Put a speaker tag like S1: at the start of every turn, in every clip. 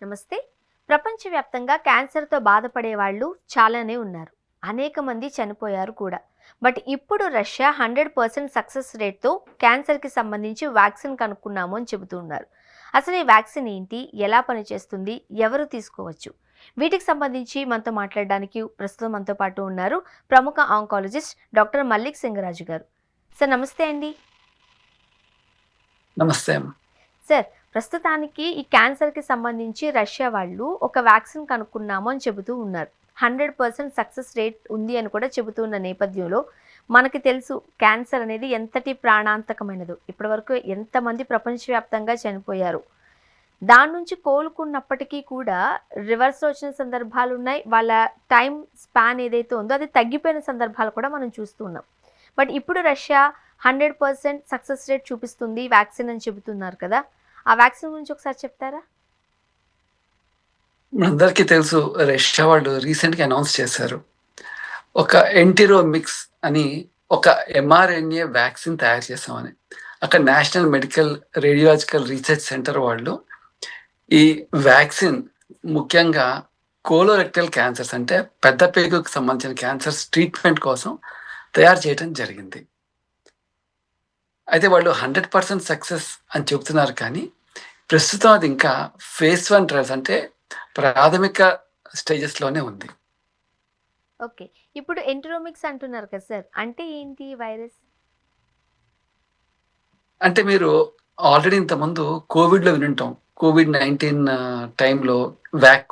S1: నమస్తే. ప్రపంచవ్యాప్తంగా క్యాన్సర్‌తో బాధపడే వాళ్ళు చాలానే ఉన్నారు. అనేక మంది చనిపోయారు కూడా. బట్ ఇప్పుడు రష్యా 100% సక్సెస్ రేట్‌తో క్యాన్సర్‌కి సంబంధించి వ్యాక్సిన్ కనుక్కున్నాము అని చెబుతూ ఉన్నారు. అసలు ఈ వ్యాక్సిన్ ఏంటి? ఎలా పనిచేస్తుంది? ఎవరు తీసుకోవచ్చు? వీటికి సంబంధించి మనతో మాట్లాడడానికి ప్రస్తుతం మనతో పాటు ఉన్నారు ప్రముఖ ఆంకాలజిస్ట్ డాక్టర్ మల్లిక్ సింగరాజు గారు. సార్ నమస్తే అండి.
S2: నమస్తే అమ్మ.
S1: సార్, ప్రస్తుతానికి ఈ క్యాన్సర్‌కి సంబంధించి రష్యా వాళ్ళు ఒక వ్యాక్సిన్ కనుక్కున్నాము అని చెబుతూ ఉన్నారు. 100% సక్సెస్ రేట్ ఉంది అని కూడా చెబుతూ ఉన్న నేపథ్యంలో మనకి తెలుసు క్యాన్సర్ అనేది ఎంతటి ప్రాణాంతకమైనదో. ఇప్పటివరకు ఎంతమంది ప్రపంచవ్యాప్తంగా చనిపోయారు. దాని నుంచి కోలుకున్నప్పటికీ కూడా రివర్స్‌లో వచ్చిన సందర్భాలున్నాయి. వాళ్ళ టైమ్ స్పాన్ ఏదైతే ఉందో అది తగ్గిపోయిన సందర్భాలు కూడా మనం చూస్తూ ఉన్నాం. బట్ ఇప్పుడు రష్యా 100% సక్సెస్ రేట్ చూపిస్తుంది వ్యాక్సిన్ అని చెబుతున్నారు కదా! ఆ వ్యాక్సిన్ గురించి ఒకసారి చెప్తారా?
S2: మనందరికీ తెలుసు, రష్యా వాళ్ళు రీసెంట్‌గా అనౌన్స్ చేశారు. ఒక ఎంటిరోమిక్స్ అని ఒక ఎంఆర్ఎన్ఏ వ్యాక్సిన్ తయారు చేశామని. అక్కడ national medical radiological research centre వాళ్ళు ఈ వ్యాక్సిన్ ముఖ్యంగా కోలోరెక్టల్ క్యాన్సర్స్ అంటే పెద్ద పేగుకు సంబంధించిన క్యాన్సర్స్ ట్రీట్మెంట్ కోసం తయారు చేయడం జరిగింది. అయితే వాళ్ళు 100% సక్సెస్ అని చెప్తున్నారు, కానీ ప్రస్తుతం అది ఇంకా ఫేజ్ 1 ట్రయల్స్ అంటే ప్రాథమిక స్టేజెస్‌లోనే ఉంది.
S1: ఓకే. ఇప్పుడు ఎంటరోమిక్స్ అంటున్నారు కదా సార్! అంటే ఏంటి ఈ వైరస్?
S2: అంటే మీరు ఆల్రెడీ ఇంతకుముందు కోవిడ్‌లో వినుంటాం. కోవిడ్-19 టైంలో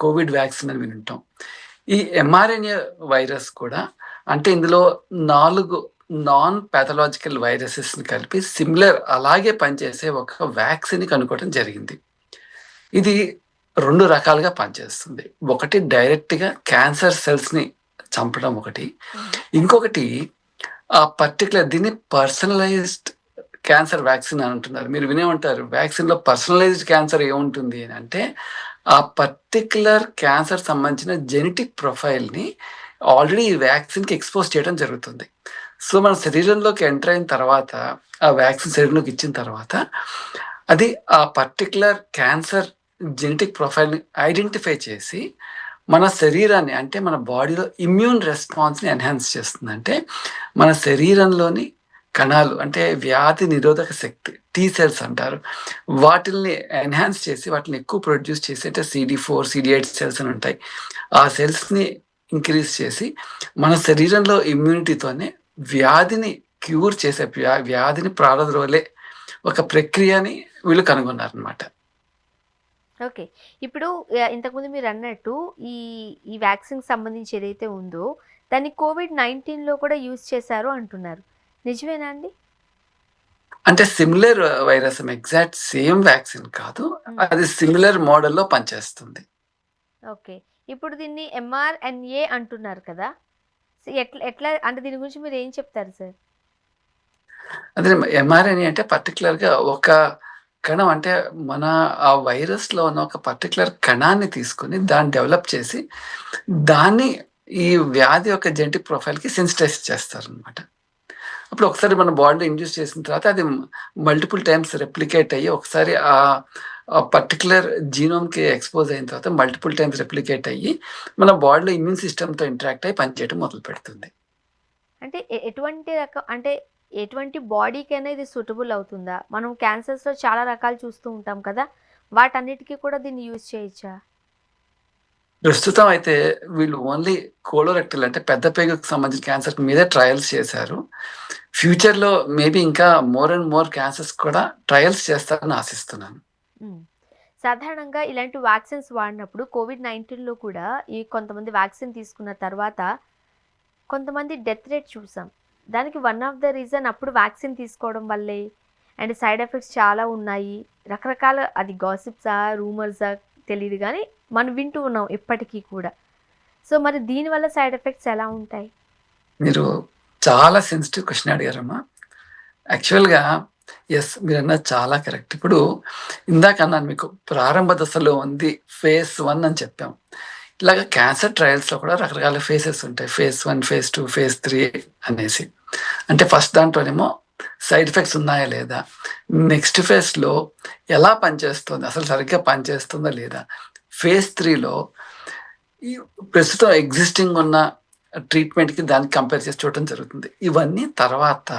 S2: కోవిడ్ వ్యాక్సిన్ అని వినుంటాం. ఈ ఎంఆర్ఎన్ఏ వైరస్ కూడా, అంటే ఇందులో 4 నాన్ పాథలాజికల్ వైరసెస్‌ని కలిపి సిమిలర్ అలాగే పనిచేసే ఒక వ్యాక్సిన్‌ని కనుక్కోవడం జరిగింది. ఇది 2 రకాలుగా పనిచేస్తుంది. ఒకటి డైరెక్ట్‌గా క్యాన్సర్ సెల్స్‌ని చంపడం ఒకటి. ఇంకొకటి ఆ పర్టిక్యులర్ దీన్ని పర్సనలైజ్డ్ క్యాన్సర్ వ్యాక్సిన్ అని అంటున్నారు. మీరు వినే ఉంటారు, వ్యాక్సిన్‌లో పర్సనలైజ్డ్ క్యాన్సర్ ఏముంటుంది అని అంటే, ఆ పర్టిక్యులర్ క్యాన్సర్ సంబంధించిన జెనెటిక్ ప్రొఫైల్‌ని ఆల్రెడీ ఈ వ్యాక్సిన్‌కి ఎక్స్‌పోజ్ చేయడం జరుగుతుంది. సో, మన శరీరంలోకి ఎంటర్ అయిన తర్వాత, ఆ వ్యాక్సిన్ శరీరంలోకి ఇచ్చిన తర్వాత, అది ఆ పర్టిక్యులర్ క్యాన్సర్ జెనెటిక్ ప్రొఫైల్‌ని ఐడెంటిఫై చేసి, మన శరీరాన్ని అంటే మన బాడీలో ఇమ్యూన్ రెస్పాన్స్‌ని ఎన్హాన్స్ చేస్తుంది. అంటే మన శరీరంలోని కణాలు అంటే వ్యాధి నిరోధక శక్తి టీ సెల్స్ అంటారు. వాటిల్ని ఎన్హాన్స్ చేసి వాటిని ఎక్కువ ప్రొడ్యూస్ చేసి, అంటే CD4, CD8 సెల్స్ అని ఉంటాయి. ఆ సెల్స్‌ని ఇంక్రీజ్ చేసి మన శరీరంలో ఇమ్యూనిటీతోనే వ్యాధిని క్యూర్ చేసే వ్యాధిని ప్రారద్రోలే ఒక ప్రక్రియని వీళ్ళు కనుగొన్నారనమాట.
S1: ఓకే. ఇప్పుడు ఇంతకుముందు మీరన్నట్టు ఈ ఈ వ్యాక్సిన్‌కి సంబంధించి ఏదైతే ఉందో దాన్ని కోవిడ్-19లో కూడా యూజ్ చేశారు అంటున్నారు. నిజమేనా అండి?
S2: అంటే similar virus, exact same vaccine కాదు. అది సిమిలర్ మోడల్‌లో పనిచేస్తుంది.
S1: ఓకే. ఇప్పుడు దీన్ని ఎంఆర్ఎన్ఏ అంటున్నారు కదా! ఎట్లా ఎట్లా అంటే దీని గురించి మీరేం చెప్తారు సార్?
S2: అదే ఎంఆర్ఎన్ఏ అంటే పర్టిక్యులర్‌గా ఒక కణం, అంటే మన ఆ వైరస్‌లో ఉన్న ఒక పర్టిక్యులర్ కణాన్ని తీసుకొని దాన్ని డెవలప్ చేసి, దాన్ని ఈ వ్యాధి యొక్క జెనెటిక్ ప్రొఫైల్‌కి సెన్సిటైజ్ చేస్తారనమాట. అప్పుడు ఒకసారి మన బాడీలో ఇండ్యూస్ చేసిన తర్వాత అది మల్టిపుల్ టైమ్స్ రెప్లికేట్ అయ్యి, ఒకసారి ఆ పర్టిక్యులర్ జీనోమ్‌కి ఎక్స్‌పోజ్ అయిన తర్వాత మల్టిపుల్ టైమ్స్ రెప్లికేట్ అయ్యి మన బాడీలో ఇమ్యూన్ సిస్టమ్‌తో ఇంటరాక్ట్ అయ్యి పనిచేయడం మొదలుపెడుతుంది.
S1: అంటే ఎటువంటి రకం అంటే ఎటువంటి బాడీకైనా ఇది సూటబుల్ అవుతుందా? మనం క్యాన్సర్స్‌లో చాలా రకాలు చూస్తూ ఉంటాం కదా! వాటన్నిటికి కూడా దీన్ని యూజ్ చేయొచ్చా?
S2: ప్రస్తుతం అయితే వీళ్ళు ఓన్లీ కోలోరెక్టల్ అంటే పెద్ద పేగుకు సంబంధించిన క్యాన్సర్ మీదే ట్రయల్స్ చేశారు. ఫ్యూచర్‌లో మేబీ ఇంకా మోర్ అండ్ మోర్ క్యాన్సర్స్ కూడా ట్రయల్స్ చేస్తారని ఆశిస్తున్నాను.
S1: హ్మ్. సాధారణంగా ఇలాంటి వ్యాక్సిన్స్ వాడినప్పుడు కోవిడ్-19లో కూడా ఈ కొంతమంది వ్యాక్సిన్ తీసుకున్న తర్వాత కొంతమంది డెత్ రేట్ చూసాం. దానికి వన్ ఆఫ్ ద రీజన్ అప్పుడు వ్యాక్సిన్ తీసుకోవడం వల్లే అండ్ సైడ్ ఎఫెక్ట్స్ చాలా ఉన్నాయి. రకరకాల అది గాసిప్సా, రూమర్సా తెలీదు గానీ మనం వింటూ ఉన్నాం ఇప్పటికీ కూడా. సో, మరి దీనివల్ల సైడ్ ఎఫెక్ట్స్ ఎలా ఉంటాయి?
S2: మీరు చాలా సెన్సిటివ్ క్వెషన్ అడిగారమ్మా. యాక్చువల్‌గా యెస్, మీరన్నది చాలా కరెక్ట్. ఇప్పుడు ఇందాక అన్నాను మీకు, ప్రారంభ దశలో ఉంది, ఫేజ్ 1 అని చెప్పాం. ఇలాగ క్యాన్సర్ ట్రయల్స్‌లో కూడా రకరకాల ఫేజెస్ ఉంటాయి. ఫేజ్ 1, ఫేజ్ 2, ఫేజ్ 3 అనేసి. అంటే ఫస్ట్ దాంట్లోనేమో సైడ్ ఎఫెక్ట్స్ ఉన్నాయా లేదా? నెక్స్ట్ ఫేజ్‌లో ఎలా పనిచేస్తుంది? అసలు సరిగ్గా పనిచేస్తుందా లేదా? ఫేజ్ 3లో ఈ ప్రస్తుతం ఎగ్జిస్టింగ్ ఉన్న ట్రీట్మెంట్కి దానికి కంపేర్ చేసి చూడటం జరుగుతుంది. ఇవన్నీ తర్వాత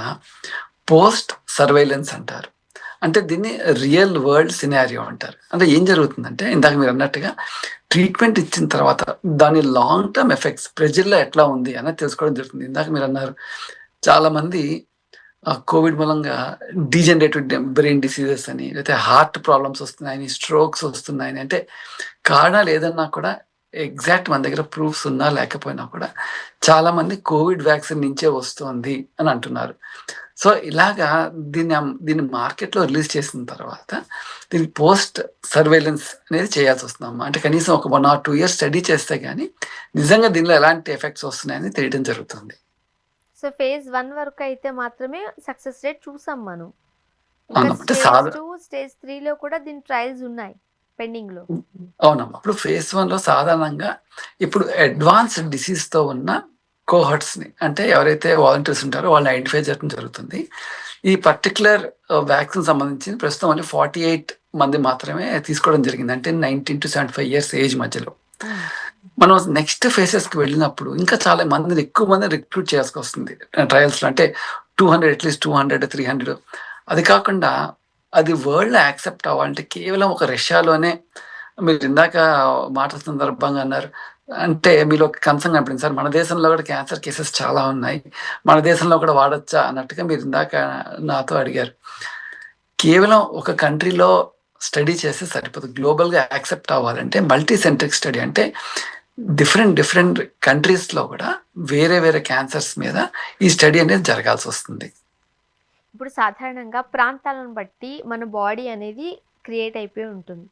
S2: పోస్ట్ సర్వైలెన్స్ అంటారు. అంటే దీన్ని రియల్ వరల్డ్ సినారియో అంటారు. అంటే ఏం జరుగుతుందంటే ఇందాక మీరు అన్నట్టుగా ట్రీట్మెంట్ ఇచ్చిన తర్వాత దాని లాంగ్ టర్మ్ ఎఫెక్ట్స్ ప్రజల్లో ఎట్లా ఉంది అనేది తెలుసుకోవడం జరుగుతుంది. ఇందాక మీరు అన్నారు చాలా మంది కోవిడ్ మూలంగా డీజనరేటివ్ బ్రెయిన్ డిసీజెస్ అని, లేకపోతే హార్ట్ ప్రాబ్లమ్స్ వస్తున్నాయని, స్ట్రోక్స్ వస్తున్నాయని, అంటే కారణాలు ఏదన్నా కూడా ఎగ్జాక్ట్ మన దగ్గర ప్రూఫ్స్ ఉన్నా లేకపోయినా కూడా చాలా మంది కోవిడ్ వ్యాక్సిన్ నుంచే వస్తుంది అని అంటున్నారు. సో ఇలాగా దీన్ని మార్కెట్లో రిలీజ్ చేసిన తర్వాత దీనికి పోస్ట్ సర్వేలెన్స్ అనేది చేయాల్సి వస్తుందమ్మా. అంటే కనీసం ఒక 1 or 2 years స్టడీ చేస్తే కానీ నిజంగా దీనిలో ఎలాంటి ఎఫెక్ట్స్ వస్తున్నాయని తెలియడం జరుగుతుంది.
S1: సో ఫేజ్ 1 వరకు అయితే మాత్రమే సక్సెస్ రేట్ చూసాం మనం. ఇంకా
S2: అవునమ్మా. అంటే
S1: స్టేజ్ 2, స్టేజ్ 3లో కూడా దీని ట్రయల్స్ ఉన్నాయి పెండింగ్లో.
S2: అవునమ్మా. ఇప్పుడు ఫేజ్ 1లో సాధారణంగా ఇప్పుడు అడ్వాన్స్డ్ డిసీజ్తో ఉన్న కోహర్ట్స్ని, అంటే ఎవరైతే వాలంటీర్స్ ఉంటారో వాళ్ళని ఐడెంటిఫై చేయడం జరుగుతుంది. ఈ పర్టికులర్ వ్యాక్సిన్ సంబంధించి ప్రస్తుతం ఓన్లీ 48 మంది మాత్రమే తీసుకోవడం జరిగింది, అంటే 19 to 75 years ఏజ్ మధ్యలో. మనం నెక్స్ట్ ఫేసెస్కి వెళ్ళినప్పుడు ఇంకా చాలా మందిని ఎక్కువ మంది రిక్రూట్ చేయాల్సి వస్తుంది ట్రయల్స్లో. అంటే 200, అట్లీస్ట్ 200, 300. అది కాకుండా అది వరల్డ్ యాక్సెప్ట్ అవ్వాలంటే కేవలం ఒక రష్యాలోనే, మీరు ఇందాక మాట సందర్భంగా అన్నారు, అంటే మీలో ఒక కన్సర్న్ కనిపించింది సార్, మన దేశంలో కూడా క్యాన్సర్ కేసెస్ చాలా ఉన్నాయి, మన దేశంలో కూడా వాడచ్చా అన్నట్టుగా మీరు ఇందాక నాతో అడిగారు. కేవలం ఒక కంట్రీలో స్టడీ చేస్తే సరిపోదు. గ్లోబల్గా యాక్సెప్ట్ అవ్వాలంటే మల్టీ సెంట్రిక్ స్టడీ, అంటే డిఫరెంట్ కంట్రీస్లో కూడా వేరే వేరే క్యాన్సర్స్ మీద ఈ స్టడీ అనేది జరగాల్సి వస్తుంది.
S1: ఇప్పుడు సాధారణంగా ప్రాంతాలను బట్టి మన బాడీ అనేది క్రియేట్ అయిపోయి ఉంటుంది.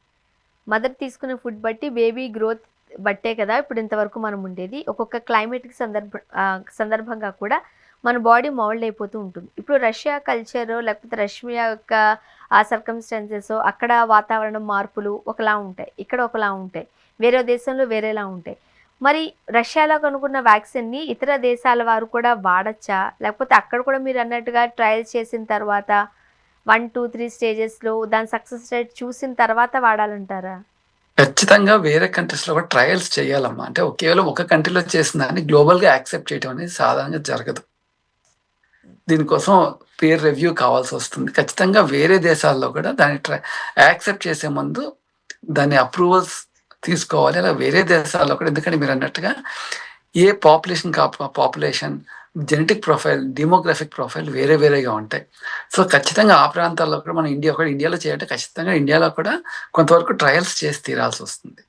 S1: మదర్ తీసుకునే ఫుడ్ బట్టి బేబీ గ్రోత్ బట్టే కదా ఇప్పుడు ఇంతవరకు మనం ఉండేది. ఒక్కొక్క క్లైమేట్కి సందర్భంగా కూడా మన బాడీ మౌల్డ్ అయిపోతూ ఉంటుంది. ఇప్పుడు రష్యా కల్చర్ లేకపోతే రష్యా యొక్క ఆ సర్కమ్స్టాన్సెస్, అక్కడ వాతావరణం మార్పులు ఒకలా ఉంటాయి, ఇక్కడ ఒకలా ఉంటాయి, వేరే దేశంలో వేరేలా ఉంటాయి. మరి రష్యాలో కనుక్కున్న వ్యాక్సిన్ని ఇతర దేశాల వారు కూడా వాడచ్చా, లేకపోతే అక్కడ కూడా మీరు అన్నట్టుగా ట్రయల్స్ చేసిన తర్వాత 1, 2, 3 స్టేజెస్లో దాని సక్సెస్ రేట్ చూసిన తర్వాత వాడాలంటారా?
S2: ఖచ్చితంగా వేరే కంట్రీస్లో కూడా ట్రయల్స్ చేయాలమ్మా. అంటే కేవలం ఒక కంట్రీలో చేసిన దాన్ని గ్లోబల్గా యాక్సెప్ట్ చేయడం అనేది సాధారణంగా జరగదు. దీనికోసం పీర్ రివ్యూ కావాల్సి వస్తుంది. ఖచ్చితంగా వేరే దేశాల్లో కూడా దాన్ని యాక్సెప్ట్ చేసే ముందు దాని అప్రూవల్స్ తీసుకోవాలి. అలా వేరే దేశాల్లో కూడా, ఎందుకంటే మీరు అన్నట్టుగా ఏ population genetic profile, demographic profile వేరే వేరేగా ఉంటాయి. సో ఖచ్చితంగా ఆ ప్రాంతాల్లో కూడా మనం ఇండియాలో చేయాలంటే ఖచ్చితంగా ఇండియాలో కూడా కొంతవరకు ట్రయల్స్ చేసి తీరాల్సి వస్తుంది.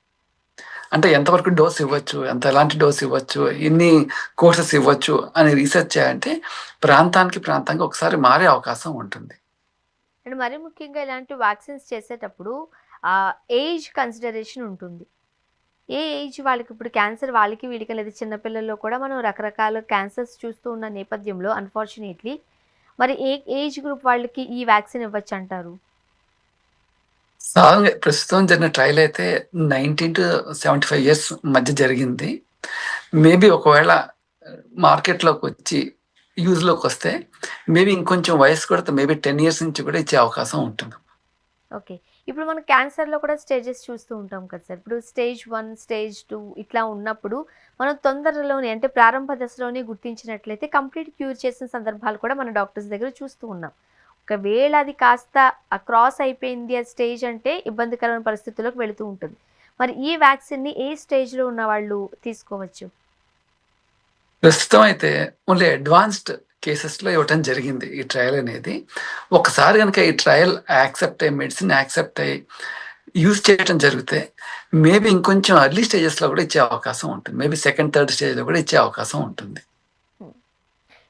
S2: అంటే ఎంతవరకు డోస్ ఇవ్వచ్చు, ఎలాంటి డోస్ ఇవ్వచ్చు, ఎన్ని కోర్సెస్ ఇవ్వచ్చు అని రీసెర్చ్ చేయాలంటే ప్రాంతానికి ఒకసారి మారే అవకాశం ఉంటుంది.
S1: అండ్ మరీ ముఖ్యంగా ఇలాంటి వ్యాక్సిన్స్ చేసేటప్పుడు ఏజ్ కన్సిడరేషన్ ఉంటుంది. ఏ ఏజ్ వాళ్ళకి, ఇప్పుడు క్యాన్సర్ వాళ్ళకి వీళ్ళకి లేదా చిన్నపిల్లల్లో కూడా మనం రకరకాల క్యాన్సర్స్ చూస్తూ ఉన్న నేపథ్యంలో అన్ఫార్చునేట్లీ మరి ఏ ఏజ్ గ్రూప్ వాళ్ళకి ఈ వ్యాక్సిన్ ఇవ్వచ్చు అంటారు?
S2: సాధారణంగా ప్రస్తుతం జరిగిన ట్రయల్ అయితే 19 to 75 years మధ్య జరిగింది. మేబీ ఒకవేళ మార్కెట్లోకి వచ్చి యూజ్లోకి వస్తే మేబీ ఇంకొంచెం వయసు కూడా మేబీ 10 years నుంచి కూడా ఇచ్చే అవకాశం ఉంటుంది.
S1: ఓకే. ఇప్పుడు మనం క్యాన్సర్లో కూడా స్టేజెస్ చూస్తూ ఉంటాం కదా సార్. ఇప్పుడు స్టేజ్ 1, స్టేజ్ 2 ఇట్లా ఉన్నప్పుడు మనం తొందరలోనే, అంటే ప్రారంభ దశలోనే గుర్తించినట్లయితే కంప్లీట్ క్యూర్ చేసిన సందర్భాలు కూడా మన డాక్టర్స్ దగ్గర చూస్తూ ఉన్నాం. ఒకవేళ అది కాస్త క్రాస్ అయిపోయింది ఆ స్టేజ్ అంటే ఇబ్బందికరమైన పరిస్థితుల్లోకి వెళుతూ ఉంటుంది. మరి ఈ వ్యాక్సిన్ని ఏ స్టేజ్లో ఉన్న వాళ్ళు తీసుకోవచ్చు?
S2: ప్రస్తుతం అయితే ఓన్లీ అడ్వాన్స్డ్ కేసెస్లో ఇవ్వటం జరిగింది ఈ ట్రయల్ అనేది. ఒకసారి కనుక ఈ ట్రయల్ మెడిసిన్ యాక్సెప్ట్ అయ్యి యూజ్ చేయడం జరిగితే మేబీ ఇంకొంచెం ఎర్లీ స్టేజెస్లో కూడా ఇచ్చే అవకాశం ఉంటుంది. మేబీ 2nd, 3rd స్టేజ్లో కూడా ఇచ్చే అవకాశం ఉంటుంది.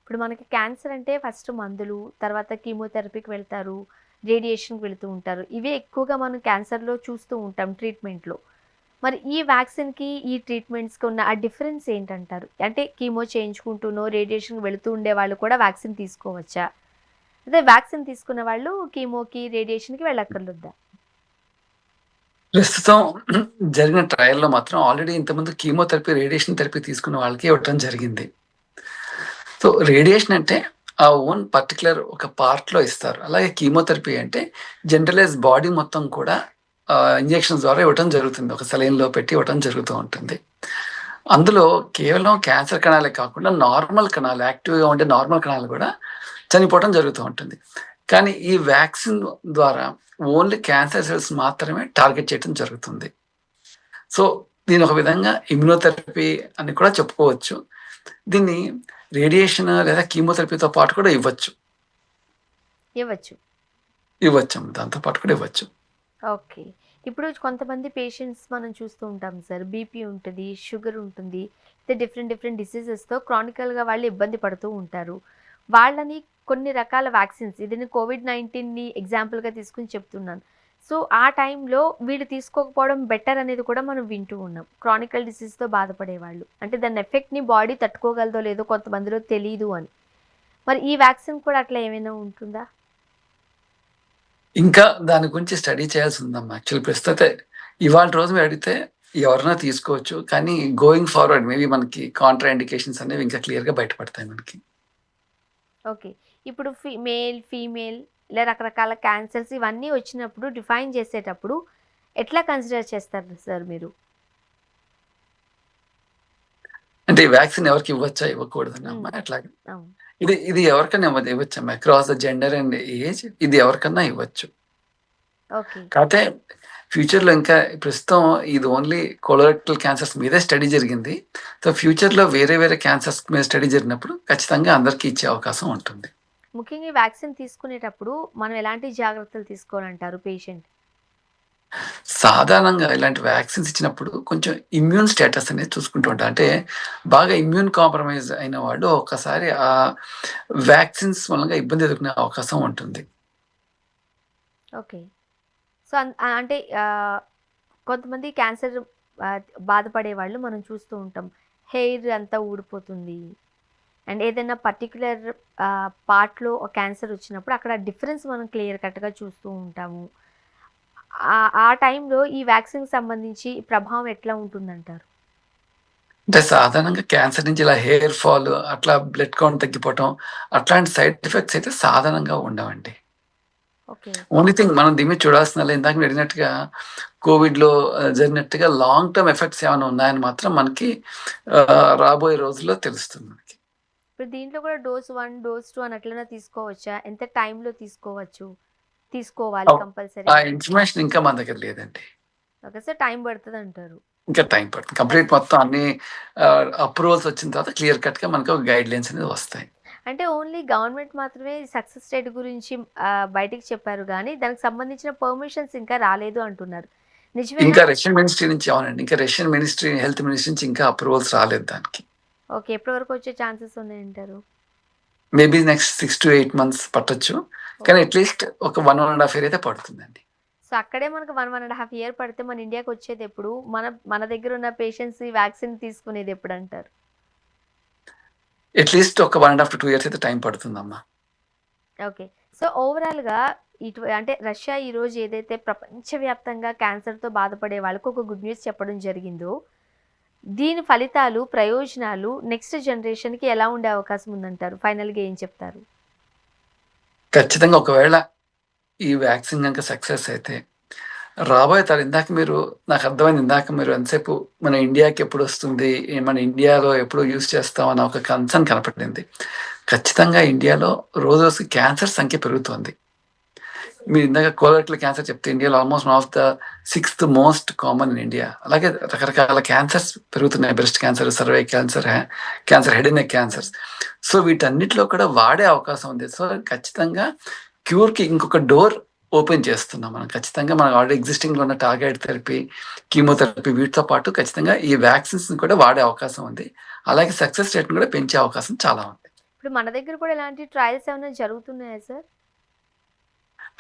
S1: ఇప్పుడు మనకి క్యాన్సర్ అంటే ఫస్ట్ మందులు, తర్వాత కీమోథెరపీకి వెళ్తారు, రేడియేషన్కి వెళుతూ ఉంటారు. ఇవే ఎక్కువగా మనం క్యాన్సర్లో చూస్తూ ఉంటాం ట్రీట్మెంట్లో. మరి ఈ వ్యాక్సిన్కి ఈ ట్రీట్మెంట్స్కి ఉన్న ఆ డిఫరెన్స్ ఏంటంటారు? అంటే కీమో చేయించుకుంటూనో రేడియేషన్కి వెళుతూ ఉండే వాళ్ళు కూడా వ్యాక్సిన్ తీసుకోవచ్చా? అదే వ్యాక్సిన్ తీసుకున్న వాళ్ళు కీమోకి రేడియేషన్కి వెళ్ళక్కర్లేదా?
S2: ప్రస్తుతం జరిగిన ట్రయల్లో మాత్రం ఆల్రెడీ ఇంతకుముందు కీమోథెరపీ, రేడియేషన్ థెరపీ తీసుకున్న వాళ్ళకి ఇవ్వటం జరిగింది. సో రేడియేషన్ అంటే ఆ ఓన్ పర్టికులర్ ఒక పార్ట్లో ఇస్తారు. అలాగే కీమోథెరపీ అంటే జనరలైజ్ బాడీ మొత్తం కూడా ఇంజెక్షన్స్ ద్వారా ఇవ్వటం జరుగుతుంది. ఒక సెలైన్‌లో పెట్టి ఇవ్వటం జరుగుతూ ఉంటుంది. అందులో కేవలం క్యాన్సర్ కణాలే కాకుండా నార్మల్ కణాలు, యాక్టివ్‌గా ఉండే నార్మల్ కణాలు కూడా చనిపోవటం జరుగుతూ ఉంటుంది. కానీ ఈ వ్యాక్సిన్ ద్వారా ఓన్లీ క్యాన్సర్ సెల్స్ మాత్రమే టార్గెట్ చేయటం జరుగుతుంది. సో దీని ఒక విధంగా ఇమ్యునోథెరపీ అని కూడా చెప్పుకోవచ్చు. దీన్ని రేడియేషన్ లేదా కీమోథెరపీతో పాటు కూడా ఇవ్వచ్చు. ఇవ్వచ్చమ్మ. దాంతో పాటు కూడా ఇవ్వచ్చు.
S1: ఓకే. ఇప్పుడు కొంతమంది పేషెంట్స్ మనం చూస్తూ ఉంటాం సార్. బీపీ ఉంటది, షుగర్ ఉంటుంది. డిఫరెంట్ డిసీజెస్‌తో క్రానికల్‌గా వాళ్ళు ఇబ్బంది పడుతూ ఉంటారు. వాళ్ళని కొన్ని రకాల వ్యాక్సిన్స్, ఇది నేను కోవిడ్-19ని ఎగ్జాంపుల్‌గా తీసుకొని చెప్తున్నాను. సో, ఆ టైంలో వీళ్ళు తీసుకోకపోవడం బెటర్ అనేది కూడా మనం వింటూ ఉన్నాం. క్రానికల్ డిసీజ్‌తో బాధపడేవాళ్ళు. అంటే దాని ఎఫెక్ట్‌ని బాడీ తట్టుకోగలదో లేదో కొంతమందిలో తెలీదు అని. మరి ఈ వ్యాక్సిన్ కూడా అట్లా ఏమైనా ఉంటుందా?
S2: ఇంకా దాని గురించి స్టడీ చేయాల్సి ఉందమ్మా. యాక్చువల్లీ ప్రస్తుతం ఇవాళ రోజు మీరు అడిగితే ఎవరైనా తీసుకోవచ్చు. కానీ గోయింగ్ ఫార్వర్డ్ మేబీ మనకి కాంట్రా ఇండికేషన్స్ అనేవి ఇంకా క్లియర్‌గా బయటపడతాయి మనకి.
S1: ఓకే. ఇప్పుడు మేల్, ఫీమేల్ ఇలా రకరకాల క్యాన్సర్స్ ఇవన్నీ వచ్చినప్పుడు డిఫైన్ చేసేటప్పుడు ఎట్లా కన్సిడర్ చేస్తారు సార్ మీరు?
S2: అంటే ఈ వ్యాక్సిన్ ఎవరికి ఇవ్వచ్చా? ఇవ్వకూడదనమ్మా అట్లాగా?
S1: అవును.
S2: ఇది ఎవరికైనా ఇవ్వచ్చమ్మా. Across the gender and age ఇది ఎవరికన్నా ఇవ్వచ్చు.
S1: ఓకే.
S2: కాకపోతే ఫ్యూచర్‌లో ఇంకా ప్రస్తుతం ఇది ఓన్లీ కొలోరెక్టల్ క్యాన్సర్స్ మీదే స్టడీ జరిగింది. సో ఫ్యూచర్‌లో వేరే క్యాన్సర్స్ మీద స్టడీ జరిగినప్పుడు ఖచ్చితంగా అందరికీ ఇచ్చే అవకాశం ఉంటుంది.
S1: ముఖ్యంగా ఈ వ్యాక్సిన్ తీసుకునేటప్పుడు మనం ఎలాంటి జాగ్రత్తలు తీసుకోవాలంటారు పేషెంట్?
S2: సాధారణంగా ఇలాంటి వ్యాక్సిన్స్ ఇచ్చినప్పుడు కొంచెం ఇమ్యూన్ స్టేటస్ అనేది చూసుకుంటూ ఉంటారు. అంటే బాగా ఇమ్యూన్ కాంప్రమైజ్ అయిన వాళ్ళు ఒక్కసారి ఆ వ్యాక్సిన్స్ మూలంగా ఇబ్బంది ఎదుర్కొనే అవకాశం ఉంటుంది.
S1: ఓకే. సో, అంటే కొంతమంది క్యాన్సర్ బాధపడే వాళ్ళు మనం చూస్తూ ఉంటాం. హెయిర్ అంతా ఊడిపోతుంది. అండ్ ఏదైనా పర్టిక్యులర్ పార్ట్‌లో క్యాన్సర్ వచ్చినప్పుడు అక్కడ డిఫరెన్స్ మనం క్లియర్ కట్‌గా చూస్తూ ఉంటాము. ఆ టైంలో ఈ వ్యాక్సిన్‌కి సంబంధించి ప్రభావం ఎట్లా ఉంటుందంటారు?
S2: అంటే సాధారణంగా క్యాన్సర్ నుంచి ఇలా హెయిర్ ఫాల్, అట్లా బ్లడ్ కౌంట్ తగ్గిపోవటం, అట్లాంటి సైడ్ ఎఫెక్ట్స్ అయితే సాధారణంగా ఉండవండి.
S1: ఓకే.
S2: ఓన్లీ థింగ్ మనం దీని మీద చూడాల్సిందల్లా ఇందాక మీరు అడిగినట్టుగా కోవిడ్‌లో జరిగినట్టుగా లాంగ్ టర్మ్ ఎఫెక్ట్స్ ఏమైనా ఉన్నాయని మాత్రం మనకి రాబోయే రోజుల్లో తెలుస్తుంది మనకి.
S1: ఇప్పుడు దీంట్లో కూడా డోస్ 1, డోస్ 2 అని అట్లనే తీసుకోవచ్చా? ఎంత టైంలో తీసుకోవాలి
S2: ఆ
S1: కంపల్సరీగా?
S2: ఇన్ఫర్మేషన్ ఇంకా మన దగ్గర లేదండి.
S1: ఓకే. సో, టైం పడతదంటారు.
S2: ఇంకా టైం పడుతుంది. కంప్లీట్ మొత్తం అన్ని అప్రూవల్స్ వచ్చిన తర్వాత క్లియర్ కట్‌గా మనకు ఒక గైడ్‌లైన్స్ అనేది వస్తాయి.
S1: అంటే ఓన్లీ గవర్నమెంట్ మాత్రమే సక్సెస్ రేట్ గురించి బయటికి చెప్పారు గానీ, దానికి సంబంధించిన పర్మిషన్స్ ఇంకా రాలేదు అంటున్నారు. నిజమేనా?
S2: ఇంకా రష్యన్ మినిస్ట్రీ నుంచి అవునండి. ఇంకా రష్యన్ మినిస్ట్రీ, హెల్త్ మినిస్ట్రీ నుంచి ఇంకా అప్రూవల్స్ రాలేదు దానికి.
S1: ఓకే. ఎప్పటి వరకు వచ్చే ఛాన్సెస్ ఉన్నాయంటారు?
S2: మేబీ నెక్స్ట్ 6-8 మంత్స్ పట్టొచ్చు. కానీ
S1: ఓకే.
S2: అట్‌లీస్ట్ ఒక 1, 1 ½ ఇయర్ అయితే పడుతుందండి.
S1: సో, అక్కడే మనకు 1, 1½ ఇయర్ పడితే మన ఇండియాకి వచ్చేదెప్పుడు? మన దగ్గర ఉన్న పేషెంట్స్ ఈ వ్యాక్సిన్ తీసుకునేది ఎప్పుడంటారు?
S2: అట్‌లీస్ట్ ఒక 1 ½ 2 ఇయర్స్ అయితే టైం పడుతుందమ్మా.
S1: ఓకే. సో, ఓవరాల్‌గా అంటే రష్యా ఈరోజు ఏదైతే ప్రపంచవ్యాప్తంగా క్యాన్సర్‌తో బాధపడే వాళ్ళకి ఒక గుడ్ న్యూస్ చెప్పడం జరిగిందో, దీని ఫలితాలు, ప్రయోజనాలు నెక్స్ట్ జనరేషన్‌కి ఎలా ఉండే అవకాశం ఉందంటారు? ఫైనల్‌గా ఏం చెప్తారు?
S2: ఖచ్చితంగా ఒకవేళ ఈ వ్యాక్సిన్ గనుక సక్సెస్ అయితే రాబోయే తరం ఇందాక మీరు నాకు అర్థమైంది. ఇందాక మీరు ఎంతసేపు మన ఇండియాకి ఎప్పుడొస్తుంది? మన ఇండియాలో ఎప్పుడు యూజ్ చేస్తాం అన్న ఒక కన్సర్న్ కనపడింది. ఖచ్చితంగా ఇండియాలో రోజు రోజుకి క్యాన్సర్ సంఖ్య పెరుగుతోంది. మీరు ఇందాక కోలోరెక్టల్ క్యాన్సర్ చెప్తే ఇండియాలో almost one of the 6th most common in India. అలాగే రకరకాల క్యాన్సర్స్ పెరుగుతున్నాయి. Breast cancer, cervical cancer, head and neck cancers. So వీటన్నిటిలో కూడా వాడే అవకాశం ఉంది. సో ఖచ్చితంగా క్యూర్‌కి ఇంకొక డోర్ ఓపెన్ చేస్తున్నాం మనం. ఖచ్చితంగా మనం ఆల్రెడీ ఎగ్జిస్టింగ్‌లో ఉన్న టార్గెటెడ్ థెరపీ, కీమోథెరపీ వీటితో పాటు ఖచ్చితంగా ఈ వ్యాక్సిన్స్‌ని కూడా వాడే అవకాశం ఉంది. అలాగే సక్సెస్ రేట్‌ని కూడా పెంచే అవకాశం చాలా ఉంది.
S1: ఇప్పుడు మన దగ్గర కూడా ఇలాంటి ట్రయల్స్ ఏమైనా జరుగుతున్నాయా సార్?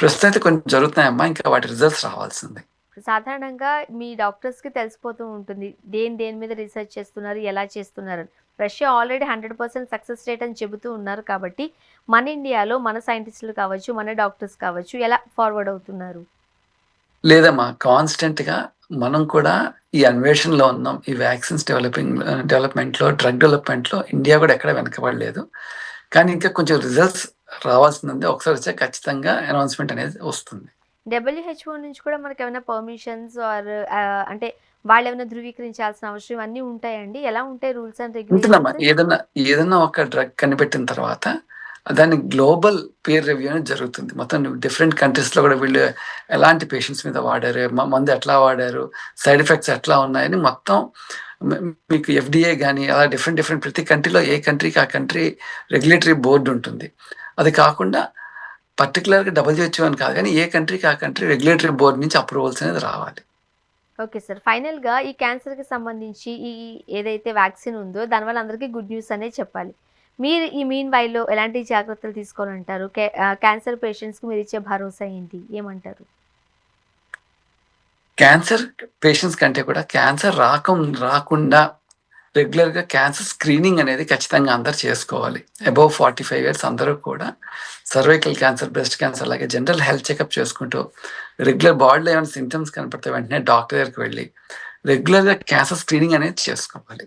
S2: ప్రస్తుతం అయితే కొన్ని జరుగుతున్నాయమ్మా. ఇంకా వాటి రిజల్ట్స్ రావాల్సింది.
S1: సాధారణంగా మీ డాక్టర్స్‌కి తెలిసిపోతూ ఉంటుంది. దేని మీద రిసర్చ్ చేస్తున్నారు, ఎలా చేస్తున్నారని. రష్యా ఆల్రెడీ 100% సక్సెస్ రేట్ అని చెబుతూ ఉన్నారు కాబట్టి, మన ఇండియాలో మన సైంటిస్టులు కావచ్చు, మన డాక్టర్స్ కావచ్చు ఎలా ఫార్వర్డ్ అవుతున్నారు?
S2: లేదమ్మా. కాన్స్టెంట్‌గా మనం కూడా ఈ అన్వేషణలో ఉన్నాం. ఈ వ్యాక్సిన్స్ డెవలప్‌మెంట్‌లో, డ్రగ్ డెవలప్‌మెంట్‌లో ఇండియా కూడా ఎక్కడ వెనకబడలేదు. కానీ ఇంకా కొంచెం రిజల్ట్స్ రావాల్సింది ఉంది. ఒకసారి వచ్చాక ఖచ్చితంగా అనౌన్స్‌మెంట్ అనేది వస్తుంది.
S1: డబ్ల్యూహెచ్ఓ నుంచి కూడా మనకేమైనా పర్మిషన్స్ ఆర్ అంటే వాళ్ళేమైనా ధృవీకరించాల్సిన అవసరం ఇవన్నీ ఉంటాయండి? ఎలా ఉంటాయి రూల్స్ అండ్
S2: ఉంటుందమ్మా.
S1: రెగ్యులేషన్స్?
S2: ఏదన్నా ఒక డ్రగ్ కనిపెట్టిన తర్వాత దాన్ని గ్లోబల్ పీర్ రివ్యూ అనేది జరుగుతుంది. మొత్తం డిఫరెంట్ కంట్రీస్‌లో గూడా వీళ్ళు ఎలాంటి పేషెంట్స్ మీద వాడారు, మందు ఎట్లా వాడారు, సైడ్ ఎఫెక్ట్స్ ఎట్లా ఉన్నాయని మొత్తం మీకు ఎఫ్‌డీఏ గాని అలా డిఫరెంట్ డిఫరెంట్ ప్రతి కంట్రీలో ఏ కంట్రీకి ఆ కంట్రీ రెగ్యులేటరీ బోర్డ్ ఉంటుంది. అది కాకుండా పర్టిక్యులర్‌గా డబ్ల్యూహెచ్ఓ అని కాదు గానీ, ఏ కంట్రీకి ఆ కంట్రీ రెగ్యులేటరీ బోర్డ్ నుంచి అప్రూవల్స్ అనేది రావాలి.
S1: Okay sir. ఫైనల్‌గా ఈ క్యాన్సర్‌కి సంబంధించి ఈ ఏదైతే వ్యాక్సిన్ ఉందో దానివల్ల అందరికీ గుడ్ న్యూస్ అనే చెప్పాలి. మీరు ఈ మీన్ వైల్‌లో ఎలాంటి జాగ్రత్తలు తీసుకోవాలంటారు? క్యాన్సర్ పేషెంట్స్‌కి మీరిచ్చే భరోసా ఏంటి? ఏమంటారు?
S2: క్యాన్సర్ పేషెంట్స్ కంటే కూడా క్యాన్సర్ రాకుండా రెగ్యులర్‌గా క్యాన్సర్ స్క్రీనింగ్ అనేది ఖచ్చితంగా అందరూ చేసుకోవాలి. అబోవ్ 45 ఇయర్స్ అందరూ కూడా సర్వైకల్ క్యాన్సర్, బ్రెస్ట్ క్యాన్సర్ అలాగే జనరల్ హెల్త్ చెకప్ చేసుకుంటూ రెగ్యులర్ బాడీలో ఏమైనా సింప్టమ్స్ కనపడితే వెంటనే డాక్టర్ దగ్గరికి వెళ్ళి రెగ్యులర్‌గా క్యాన్సర్ స్క్రీనింగ్ అనేది చేసుకోవాలి.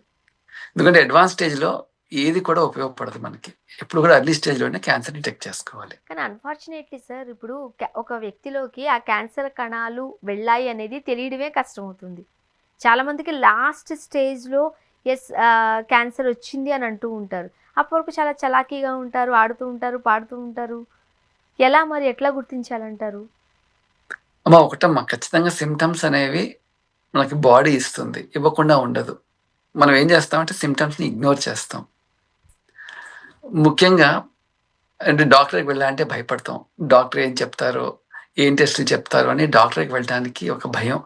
S2: ఎందుకంటే అడ్వాన్స్ స్టేజ్‌లో ఏది కూడా ఉపయోగపడదు మనకి. ఎప్పుడు కూడా ఎర్లీ స్టేజ్‌లోనే క్యాన్సర్ డిటెక్ట్ చేసుకోవాలి.
S1: కానీ అన్‌ఫార్చునేట్‌లీ సార్ ఇప్పుడు ఒక వ్యక్తిలోకి ఆ క్యాన్సర్ కణాలు వెళ్ళాయి అనేది తెలియడమే కష్టమవుతుంది. చాలామందికి లాస్ట్ స్టేజ్‌లో క్యాన్సర్ వచ్చింది అని అంటూ ఉంటారు. అప్పటి వరకు చాలా చలాకీగా ఉంటారు, ఆడుతూ ఉంటారు, పాడుతూ ఉంటారు. ఎలా మరి ఎట్లా గుర్తించాలంటారు?
S2: ఒకటమ్మా ఖచ్చితంగా సింప్టమ్స్ అనేవి మనకి బాడీ ఇస్తుంది. ఇవ్వకుండా ఉండదు. మనం ఏం చేస్తామంటే సింప్టమ్స్‌ని ఇగ్నోర్ చేస్తాం. ముఖ్యంగా అంటే డాక్టర్‌కి వెళ్ళాలంటే భయపడతాం. డాక్టర్ ఏం చెప్తారో, ఏం టెస్టులు చెప్తారో అని డాక్టర్‌కి వెళ్ళటానికి ఒక భయం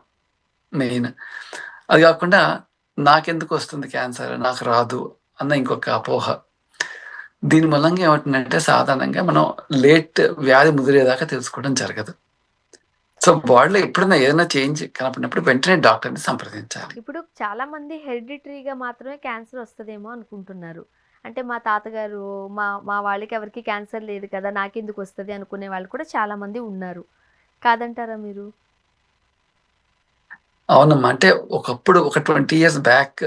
S2: మెయిన్. అది కాకుండా నాకెందుకు వస్తుంది క్యాన్సర్, నాకు రాదు అన్న ఇంకొక అపోహ. దీని మూలంగా ఏమవుతుందంటే సాధారణంగా మనం వ్యాధి ముదిరేదాకా తెలుసుకోవడం జరగదు. సో బాడీలో ఎప్పుడైనా ఏదైనా చేంజ్ కనపడినప్పుడు వెంటనే డాక్టర్‌ని సంప్రదించాలి.
S1: ఇప్పుడు చాలామంది హెరిడిటరీగా మాత్రమే క్యాన్సర్ వస్తదేమో అనుకుంటున్నారు. అంటే మా తాతగారు, మా మా వాళ్ళకి ఎవరికీ క్యాన్సర్ లేదు కదా! నాకెందుకు వస్తది అనుకునే వాళ్ళు కూడా చాలామంది ఉన్నారు. కాదంటారా మీరు?
S2: అవునమ్మా. అంటే ఒకప్పుడు ఒక 20 ఇయర్స్ బ్యాక్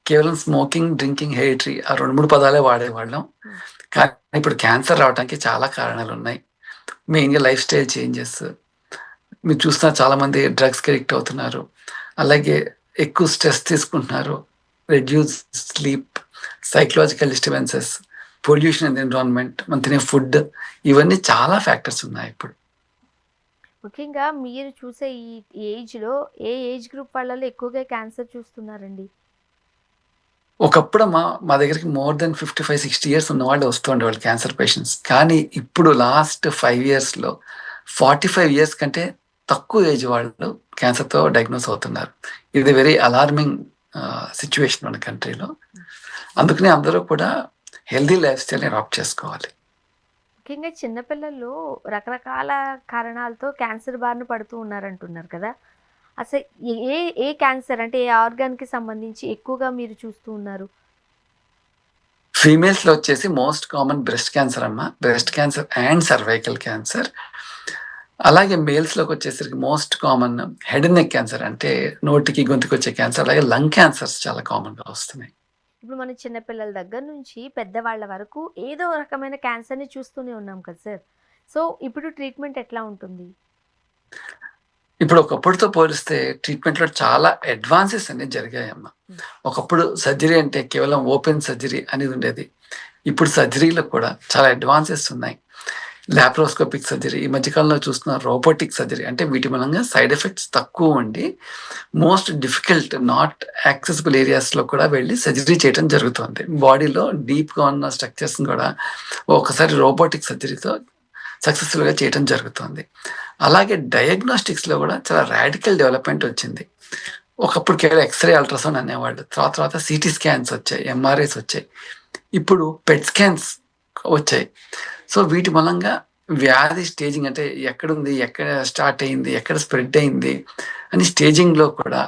S2: కేవలం స్మోకింగ్, డ్రింకింగ్, హెరిటరీ ఆ 2, 3 పదాలే వాడేవాళ్ళం.
S1: హ్మ్.
S2: కానీ ఇప్పుడు క్యాన్సర్ రావడానికి చాలా కారణాలున్నాయి. మెయిన్‌గా లైఫ్ స్టైల్ చేంజెస్. మీరు చూస్తున్న చాలామంది డ్రగ్స్‌కి అడిక్ట్ అవుతున్నారు. అలాగే ఎక్కువ స్ట్రెస్ తీసుకుంటున్నారు. Reduce sleep, psychological disturbances, pollution in the environment, మనం తినే ఫుడ్ ఇవన్నీ చాలా ఫ్యాక్టర్స్ ఉన్నాయి ఇప్పుడు.
S1: ముఖ్యంగా మీరు చూసే ఈ ఏజ్‌లో ఏ ఏజ్ గ్రూప్ వాళ్ళలో ఎక్కువగా క్యాన్సర్ చూస్తున్నారండి?
S2: ఒకప్పుడు మా దగ్గరికి మోర్ దెన్ 55, 60 ఇయర్స్ ఉన్నవాళ్ళు వస్తుండేవాళ్ళు క్యాన్సర్ పేషెంట్స్. కానీ ఇప్పుడు లాస్ట్ 5 ఇయర్స్‌లో 45 ఇయర్స్ కంటే తక్కువ ఏజ్ వాళ్ళు క్యాన్సర్‌తో డయాగ్నోస్ అవుతున్నారు. ఇది వెరీ అలార్మింగ్ సిట్యుయేషన్ మన కంట్రీలో. అందుకనే అందరూ కూడా హెల్తీ లైఫ్ స్టైల్‌ని అడాప్ట్ చేసుకోవాలి.
S1: ముఖ్యంగా చిన్న పిల్లల్లో రకరకాల కారణాలతో క్యాన్సర్ బారిన పడుతూ ఉన్నారంటున్నారు కదా! అసలు ఏ ఏ ఏ క్యాన్సర్ అంటే ఏ ఆర్గాన్‌కి సంబంధించి ఎక్కువగా మీరు చూస్తూ ఉన్నారు?
S2: ఫీమేల్స్‌లో వచ్చేసి మోస్ట్ కామన్ బ్రెస్ట్ క్యాన్సర్ అమ్మా. Breast cancer and cervical cancer. అలాగే మేల్స్‌లోకి వచ్చేసరికి most common head and neck cancer అంటే నోటికి, గొంతుకొచ్చే క్యాన్సర్. అలాగే లంగ్ క్యాన్సర్స్ చాలా కామన్‌గా వస్తున్నాయి.
S1: ఇప్పుడు మన చిన్న పిల్లల దగ్గర నుంచి పెద్దవాళ్ళ వరకు ఏదో రకమైన క్యాన్సర్‌ని చూస్తూనే ఉన్నాం కదా సార్! సో, ఇప్పుడు ట్రీట్మెంట్ ఎట్లా ఉంటుంది?
S2: ఇప్పుడు ఒకప్పుడుతో పోలిస్తే ట్రీట్మెంట్‌లో చాలా అడ్వాన్సెస్ అనేవి జరిగాయమ్మా. ఒకప్పుడు సర్జరీ అంటే కేవలం ఓపెన్ సర్జరీ అనేది ఉండేది. ఇప్పుడు సర్జరీలో కూడా చాలా అడ్వాన్సెస్ ఉన్నాయి. లాప్రోస్కోపిక్ సర్జరీ, ఈ మధ్య కాలంలో చూస్తున్న రోబోటిక్ సర్జరీ అంటే వీటి మూలంగా సైడ్ ఎఫెక్ట్స్ తక్కువ ఉండి మోస్ట్ డిఫికల్ట్ నాట్ యాక్సెసిబుల్ ఏరియాస్‌లో కూడా వెళ్లి సర్జరీ చేయడం జరుగుతుంది. బాడీలో డీప్‌గా ఉన్న స్ట్రక్చర్స్‌ని కూడా ఒకసారి రోబోటిక్ సర్జరీతో సక్సెస్‌ఫుల్‌గా చేయడం జరుగుతుంది. అలాగే డయాగ్నోస్టిక్స్‌లో కూడా చాలా రాడికల్ డెవలప్‌మెంట్ వచ్చింది. ఒకప్పుడు కేవలం ఎక్స్‌రే, అల్ట్రాసౌండ్ అనేవాళ్ళు. తర్వాత సీటీ స్కాన్స్ వచ్చాయి, ఎంఆర్ఐస్ వచ్చాయి. ఇప్పుడు పెట్ స్కాన్స్ వచ్చాయి. సో వీటి మూలంగా వ్యాధి స్టేజింగ్ అంటే ఎక్కడుంది, ఎక్కడ స్టార్ట్ అయింది, ఎక్కడ స్ప్రెడ్ అయింది అని స్టేజింగ్‌లో కూడా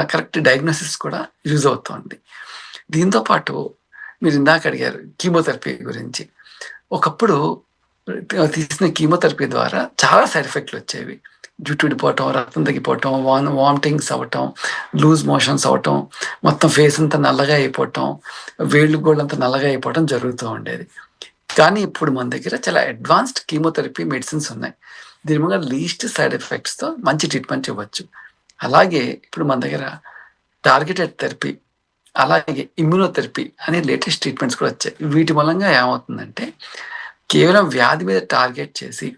S2: కరెక్ట్ డయాగ్నోసిస్ కూడా యూజ్ అవుతోంది. దీంతో పాటు మీరు ఇందాక అడిగారు కీమోథెరపీ గురించి. ఒకప్పుడు తీసిన కీమోథెరపీ ద్వారా చాలా సైడ్ ఎఫెక్ట్‌లు వచ్చేవి. జుట్టు ఊడిపోవటం, రక్తం తగ్గిపోవటం, వామిటింగ్స్ అవ్వటం, లూజ్ మోషన్స్ అవ్వటం, మొత్తం ఫేస్ అంతా నల్లగా అయిపోవటం, వేళ్ళు గోళ్ళంతా నల్లగా అయిపోవటం జరుగుతూ ఉండేది. కానీ ఇప్పుడు మన దగ్గర చాలా అడ్వాన్స్డ్ కీమోథెరపీ మెడిసిన్స్ ఉన్నాయి. దీని వల్ల లీస్ట్ సైడ్ ఎఫెక్ట్స్తో మంచి ట్రీట్మెంట్ ఇవ్వచ్చు. అలాగే ఇప్పుడు మన దగ్గర టార్గెటెడ్ థెరపీ, అలాగే ఇమ్యూనోథెరపీ అనే లేటెస్ట్ ట్రీట్మెంట్స్ కూడా వచ్చాయి. వీటి మూలంగా ఏమవుతుందంటే కేవలం వ్యాధి మీద టార్గెట్ చేసి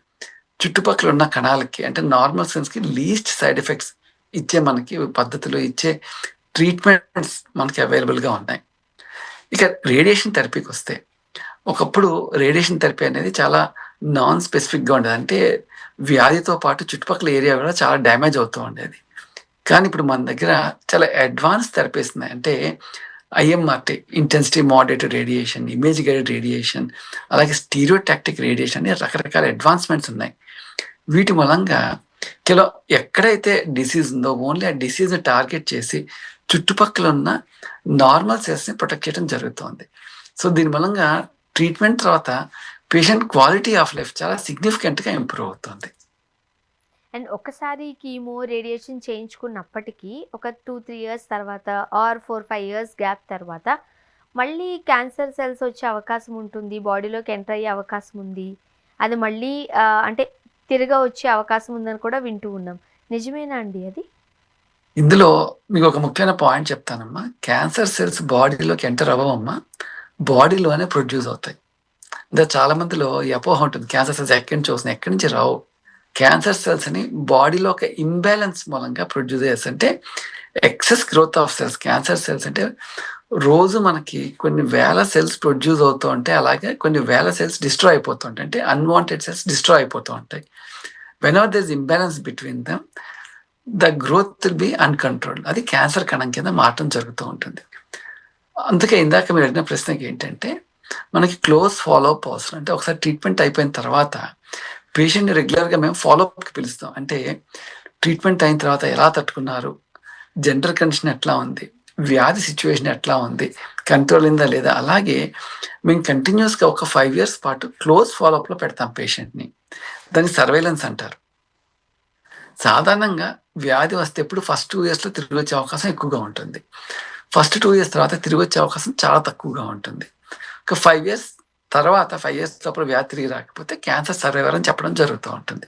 S2: చుట్టుపక్కల ఉన్న కణాలకి అంటే నార్మల్ సెల్స్కి లీస్ట్ సైడ్ ఎఫెక్ట్స్ ఇచ్చే మనకి పద్ధతులు ఇచ్చే ట్రీట్మెంట్స్ మనకి అవైలబుల్గా ఉన్నాయి. ఇక రేడియేషన్ థెరపీకి వస్తే ఒకప్పుడు రేడియేషన్ థెరపీ అనేది చాలా నాన్ స్పెసిఫిక్గా ఉండేది. అంటే వ్యాధితో పాటు చుట్టుపక్కల ఏరియా కూడా చాలా డ్యామేజ్ అవుతూ ఉండేది. కానీ ఇప్పుడు మన దగ్గర చాలా అడ్వాన్స్ థెరపీస్ ఉన్నాయి. అంటే IMRT, intensity moderated radiation, image guided radiation, అలాగే స్టీరియోటాక్టిక్ రేడియేషన్ అని రకరకాల అడ్వాన్స్మెంట్స్ ఉన్నాయి. వీటి మూలంగా కేవలం ఎక్కడైతే డిసీజ్ ఉందో ఓన్లీ ఆ డిసీజ్ని టార్గెట్ చేసి చుట్టుపక్కల ఉన్న నార్మల్ సెల్స్ని ప్రొటెక్ట్ చేయడం జరుగుతుంది. సో దీని మూలంగా ట్రీట్మెంట్ తర్వాత పేషెంట్ క్వాలిటీ ఆఫ్ లైఫ్ చాలా సిగ్నిఫికెంట్గా ఇంప్రూవ్ అవుతుంది.
S1: అండ్ ఒకసారి కీమో రేడియేషన్ చేయించుకున్నప్పటికీ ఒక 2-3 ఇయర్స్ తర్వాత ఆర్ 4-5 ఇయర్స్ గ్యాప్ తర్వాత మళ్ళీ క్యాన్సర్ సెల్స్ వచ్చే అవకాశం ఉంటుంది, బాడీలోకి ఎంటర్ అయ్యే అవకాశం ఉంది, అది మళ్ళీ అంటే తిరిగా వచ్చే అవకాశం ఉందని కూడా వింటూ ఉన్నాం. నిజమేనా అండి అది?
S2: ఇందులో మీకు ఒక ముఖ్యమైన పాయింట్ చెప్తానమ్మా. క్యాన్సర్ సెల్స్ బాడీలోకి ఎంటర్ అవ్వవమ్మా, బాడీలోనే ప్రొడ్యూస్ అవుతాయి. ఇంకా చాలా మందిలో ఈ అపోహ ఉంటుంది, క్యాన్సర్ సెల్స్ ఎక్కడి నుంచి వస్తున్నాయి, ఎక్కడి నుంచి రావు. క్యాన్సర్ సెల్స్ అని బాడీలో ఒక ఇంబ్యాలెన్స్ మూలంగా ప్రొడ్యూస్ చేస్తాయి. అంటే excess growth of cells. Cancer cells అంటే రోజు మనకి కొన్ని వేల సెల్స్ ప్రొడ్యూస్ అవుతూ ఉంటాయి, అలాగే కొన్ని వేల సెల్స్ డిస్ట్రాయ్ అయిపోతూ ఉంటాయి. అంటే అన్వాంటెడ్ సెల్స్ డిస్ట్రాయ్ అయిపోతూ ఉంటాయి. Whenever there is imbalance between them, the growth will be uncontrolled. అది క్యాన్సర్ కణం కింద మారటం జరుగుతూ ఉంటుంది. అందుకే ఇందాక మీరు అడిగిన ప్రశ్నకి ఏంటంటే మనకి క్లోజ్ ఫాలోఅప్ అవసరం. అంటే ఒకసారి ట్రీట్మెంట్ అయిపోయిన తర్వాత పేషెంట్ని రెగ్యులర్గా మేము ఫాలోఅప్కి పిలుస్తాం. అంటే ట్రీట్మెంట్ అయిన తర్వాత ఎలా తట్టుకున్నారు, జనరల్ కండిషన్ ఎట్లా ఉంది, వ్యాధి సిచ్యువేషన్ ఎట్లా ఉంది, కంట్రోల్ అయిందా లేదా. అలాగే మేము కంటిన్యూస్గా ఒక 5 ఇయర్స్ పాటు క్లోజ్ ఫాలోఅప్లో పెడతాం పేషెంట్ని. దాన్ని సర్వేలెన్స్ అంటారు. సాధారణంగా వ్యాధి వస్తే ఎప్పుడు ఫస్ట్ 2 ఇయర్స్లో తిరిగి వచ్చే అవకాశం ఎక్కువగా ఉంటుంది. ఫస్ట్ 2 ఇయర్స్ తర్వాత తిరిగి వచ్చే అవకాశం చాలా తక్కువగా ఉంటుంది. ఒక 5 ఇయర్స్ తర్వాత 5 ఇయర్స్ లోపల వ్యాధి తిరిగి రాకపోతే క్యాన్సర్ సర్వైవర్ అని చెప్పడం జరుగుతూ ఉంటుంది.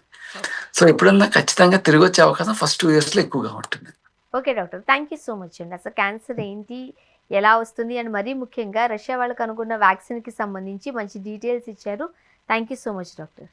S2: సో ఎప్పుడన్నా ఖచ్చితంగా తిరిగి వచ్చే అవకాశం ఫస్ట్ 2 ఇయర్స్లో ఎక్కువగా ఉంటుంది.
S1: Okay doctor, thank you so much అండి. అసలు క్యాన్సర్ ఏంటి, ఎలా వస్తుంది, అండ్ మరీ ముఖ్యంగా రష్యా వాళ్ళు కనుగొన్న వ్యాక్సిన్కి సంబంధించి మంచి డీటెయిల్స్ ఇచ్చారు. Thank you so much doctor.